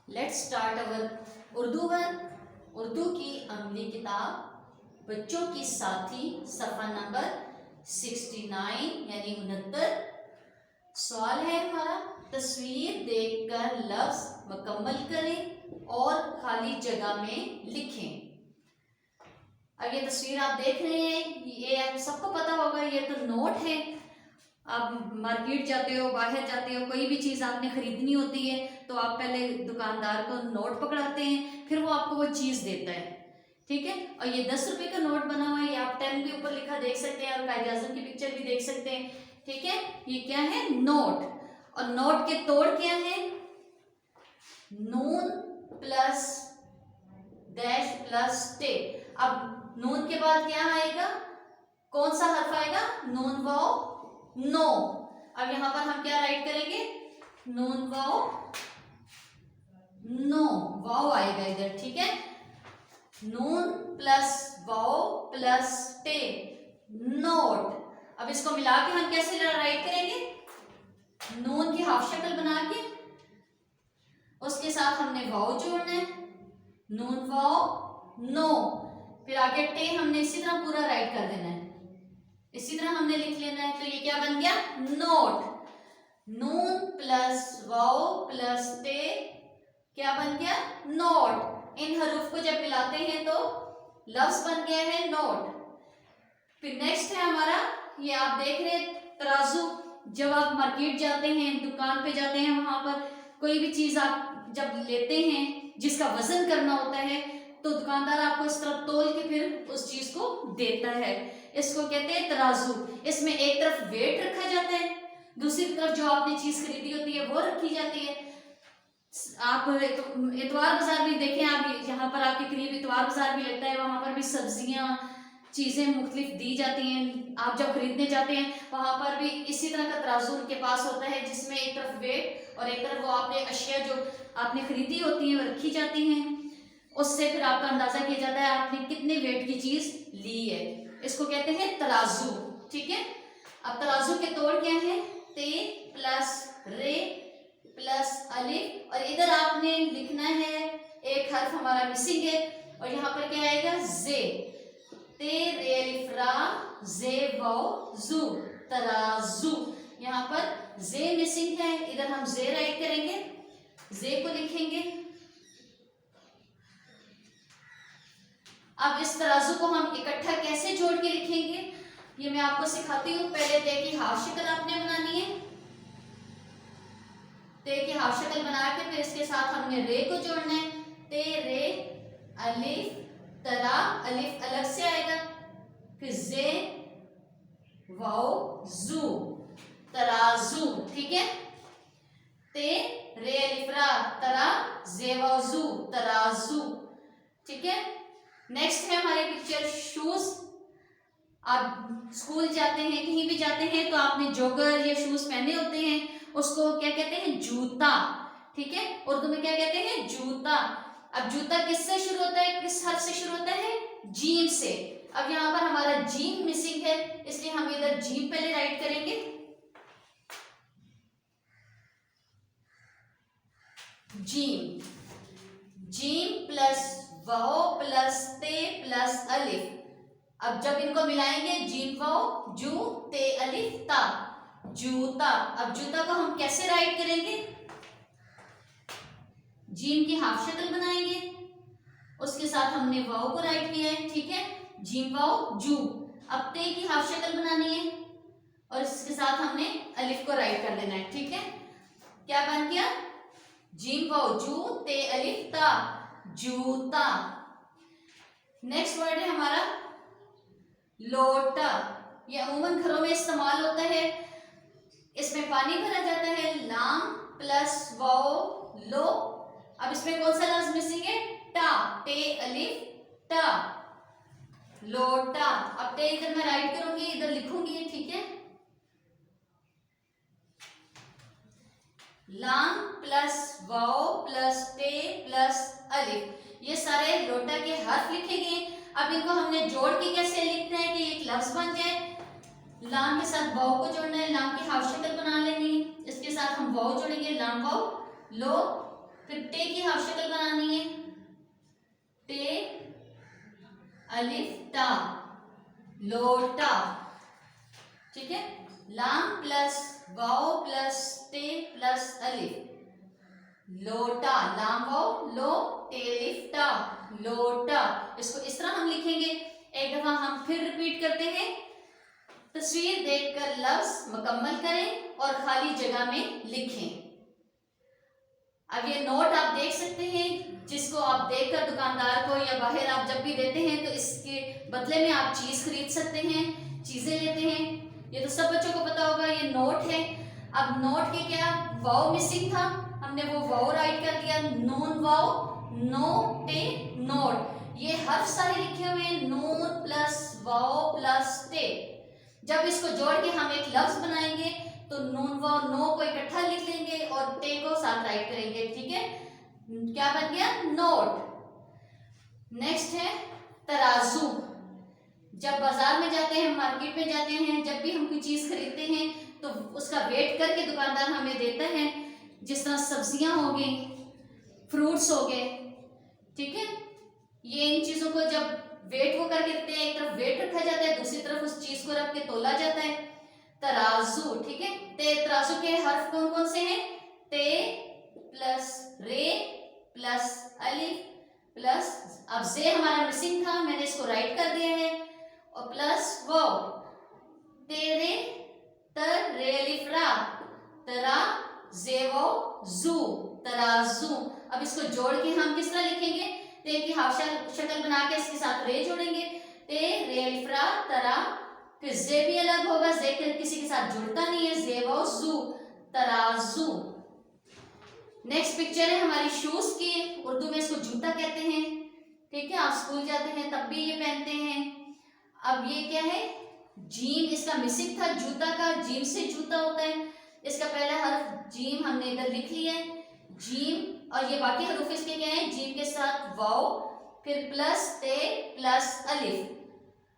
Let's start our Urdu one. Urdu की अमली किताब बच्चों की साथी सफ़ा नंबर 69 यानी 69। सवाल है हमारा, तस्वीर देखकर लफ्ज मुकम्मल करें और खाली जगह में लिखें। अब ये तस्वीर आप देख रहे हैं, ये आप सबको पता होगा, ये तो नोट है। आप मार्केट जाते हो, बाहर जाते हो, कोई भी चीज़ आपने खरीदनी होती है तो आप पहले दुकानदार को नोट पकड़ाते हैं, फिर वो आपको वो चीज़ देता है, ठीक है। और ये 10 रुपए का नोट बना हुआ है, ये आप 10 के ऊपर लिखा देख सकते हैं और कायदे आज़म की पिक्चर भी देख सकते हैं, ठीक है। ये क्या है? नोट। और नोट के तोड़ क्या है? नून प्लस डैश प्लस टे। अब नून के बाद क्या आएगा? कौन सा हर्फ आएगा? नून वाव नो। अब यहां पर हम क्या राइट करेंगे? नून वाव नो, वाव आएगा इधर, ठीक है। नून प्लस वाव प्लस टे, नोट। अब इसको मिला के हम कैसे राइट करेंगे? नून की हाफ शक्ल बना के उसके साथ हमने वाव जोड़ना है, नून वाव नो। फिर आगे टे हमने इसी तरह पूरा राइट कर देना है, इसी तरह हमने लिख लेना है। तो ये क्या बन गया? नोट। नून प्लस वाव प्लस टे क्या बन गया? नोट। इन हरूफ को जब मिलाते हैं तो लफ्ज बन गया है नोट। फिर नेक्स्ट है हमारा, ये आप देख रहे हैं तराजू। जब आप मार्केट जाते हैं, दुकान पे जाते हैं, वहां पर कोई भी चीज आप जब लेते हैं जिसका वजन करना होता है तो दुकानदार आपको इस तरह तोल के फिर उस चीज को देता है। इसको कहते हैं तराजू। इसमें एक तरफ वेट रखा जाता है, दूसरी तरफ जो आपने चीज खरीदी होती है वो रखी जाती है। आप इतवार बाजार भी देखें, आप यहाँ पर आपके करीब इतवार बाजार भी लगता है, वहां पर भी सब्जियां चीजें मुख्तलिफ दी जाती हैं। आप जब खरीदने जाते हैं वहां पर भी इसी तरह का तराजू उनके पास होता है, जिसमें एक तरफ वेट और एक तरफ वो आपने अशिया जो आपने खरीदी होती है वो रखी जाती हैं। उससे फिर आपका अंदाजा किया जाता है आपने कितने वेट की चीज ली है। इसको कहते हैं तराजू, ठीक है। अब तराजू के तोड़ क्या है? ते प्लस रे प्लस अलिफ, और इधर आपने लिखना है, एक हर्फ हमारा मिसिंग है और यहाँ पर क्या आएगा? जे। ते रे अलिफ रा जे वाव जू, तराजू। यहाँ पर जे मिसिंग है, इधर हम जे राइट करेंगे, जे को लिखेंगे। अब इस तराजू को हम इकट्ठा कैसे जोड़ के लिखेंगे ये मैं आपको सिखाती हूँ। पहले ते की हाफ शक्ल आपने बनानी है, ते की हाफ शक्ल बना के फिर इसके साथ हमने रे को जोड़ना है। ते रे अलिफ तरा, अलिफ अलग से आएगा, फिर जे वाव जू, तराजू, ठीक है। ते रे अलिफ रा तरा जे वाव जू, तराजू, ठीक है। नेक्स्ट है हमारे पिक्चर शूज। आप स्कूल जाते हैं, कहीं भी जाते हैं तो आपने जोगर या शूज पहने होते हैं, उसको क्या कहते हैं? जूता, ठीक है। उर्दू में क्या कहते हैं? जूता। अब जूता किससे शुरू होता है? किस हर्फ से शुरू होता है? जीम से। अब यहाँ पर हमारा जीम मिसिंग है, इसलिए हम इधर जीम पहले राइट करेंगे। जीम, जीम प्लस वाव प्लस ते प्लस अलिफ। अब जब इनको मिलाएंगे, जीम वाव जू ते अलिफ ता, जूता। अब जूता को हम कैसे राइट करेंगे? जीम की हाफ शक्ल बनाएंगे, उसके साथ हमने वाव को राइट किया है, ठीक है, जीम वाव जू। अब ते की हाफ शक्ल बनानी है और इसके साथ हमने अलिफ को राइट कर देना है, ठीक है। क्या बन गया? जीम वाव जू ते अलिफ ता, जूता। नेक्स्ट वर्ड है हमारा लोटा। ये अमूमन घरों में इस्तेमाल होता है, इसमें पानी भरा जाता है। लाम प्लस वाव लो। अब इसमें कौन सा लफ्ज मिसिंग है? टा, टे अलिफ टा, लोटा। अब टे इधर मैं राइट करूंगी, इधर लिखूंगी, ठीक है। लाम प्लस वाव प्लस टे प्लस अलिफ, ये सारे लोटा के हर्फ लिखे गए। अब इनको हमने जोड़ के कैसे लिखना है कि एक लफ्ज बन जाए? लाम के साथ वाव को जोड़ना है, लाम की हाफ शक्ल बना लेनी है, इसके साथ हम वाव जोड़ेंगे, लाम वाव लो। फिर टे की हाफ अलिफ टा, लोटा। ठीक है, लाम प्लस वाओ प्लस टे प्लस अलिफ, लोटा। लाम वाओ लो, टे अलिफ टा, लोटा। इसको इस तरह हम लिखेंगे। एक दफा हम फिर रिपीट करते हैं। तस्वीर देखकर लफ्ज मुकम्मल करें और खाली जगह में लिखें। अब ये नोट आप देख सकते हैं, जिसको आप देखकर दुकानदार को या बाहर आप जब भी देते हैं तो इसके बदले में आप चीज खरीद सकते हैं, चीजें लेते हैं। ये तो सब बच्चों को पता होगा, ये नोट है। अब नोट के क्या, वाओ मिसिंग था, हमने वो वाओ राइट कर दिया। नून वाओ, नो टे नोट। ये हर्फ सारे लिखे हुए हैं, नून प्लस वाओ प्लस टे। जब इसको जोड़ के हम एक लफ्ज बनाएंगे तो नून व नो को इकट्ठा लिख लेंगे और टे को साथ राइट करेंगे। ठीक है, क्या बन गया, नोट। नेक्स्ट है तराजू। जब बाजार में जाते हैं, मार्केट में जाते हैं, जब भी हम कोई चीज खरीदते हैं तो उसका वेट करके दुकानदार हमें देता है। जिस तरह सब्जियां हो गई, फ्रूट्स हो गए, ठीक है, ये इन चीजों को जब वेट वो करके देते हैं, एक तरफ वेट रखा जाता है, दूसरी तरफ उस चीज को रख के तोला जाता है। तराजू। ठीक है, ते तराजू के हर्फ कौन कौन से हैं, ते प्लस रे प्लस अलिफ प्लस, अब जे हमारा मिसिंग था, मैंने इसको राइट कर दिया है, और प्लस वो, तेरे तर रे अलिफ रा, तरा जे वो जू, तराजू। अब इसको जोड़ के हम किस तरह लिखेंगे, ते की हाफ शक्ल बना के इसके साथ रे जोड़ेंगे, ते रे अलिफ रा तरा, फिर जे भी अलग होगा, जे किसी के साथ जुड़ता नहीं है, जे वो जू, तराजू। नेक्स्ट पिक्चर है हमारी शूज की, उर्दू में इसको जूता कहते हैं। ठीक है, आप स्कूल जाते हैं तब भी ये पहनते हैं। अब ये क्या है, जीम इसका मिसिंग था, जूता का जीम से जूता होता है। इसका पहला हर्फ जीम हमने इधर लिख लिया है, जीम, और ये बाकी हरूफ इसके क्या है, जीम के साथ वाओ, फिर प्लस ते प्लस अलिफ।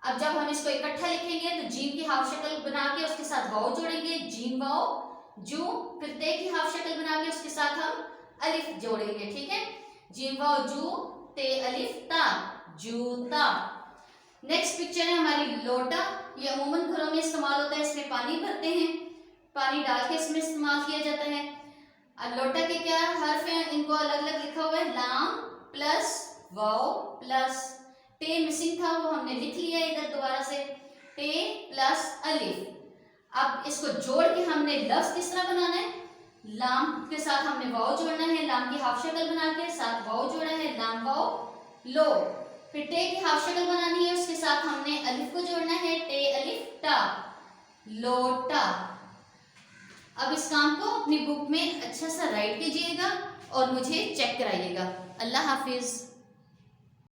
अब जब हम इसको इकट्ठा लिखेंगे तो जीम की हाफ शक्ल बना के उसके साथ वाओ जोड़ेंगे, जीम वाओ जू, फिर ते की हाफ शक्ल बना के उसके साथ हम अलिफ जोड़ेंगे। ठीक है, जीम वाओ जू, ते अलिफ ता, जूता। नेक्स्ट पिक्चर है हमारी लोटा। ये अमूमन घरों में इस्तेमाल होता है, इसमें पानी भरते हैं, पानी डाल के इसमें इस्तेमाल किया जाता है। अब लोटा के क्या हर्फ हैं, इनको अलग अलग लिखा हुआ है, लाम प्लस वाओ प्लस टे मिसिंग था, वो हमने लिख लिया है इधर दोबारा से, टे प्लस अलिफ। अब इसको जोड़ के हमने लफ्ज किस तरह बनाना है, लाम के साथ हमने वाओ जोड़ना है, लाम की हाफ शक्ल बना के साथ वाओ जोड़ा है, लाम वाओ लो, फिर टे की हाफ शक्ल बनानी है, उसके साथ हमने अलिफ को जोड़ना है, टे अलिफ टा, लोटा। अब इस काम को अपनी बुक में अच्छा सा राइट कीजिएगा और मुझे चेक कराइएगा। अल्लाह हाफिज।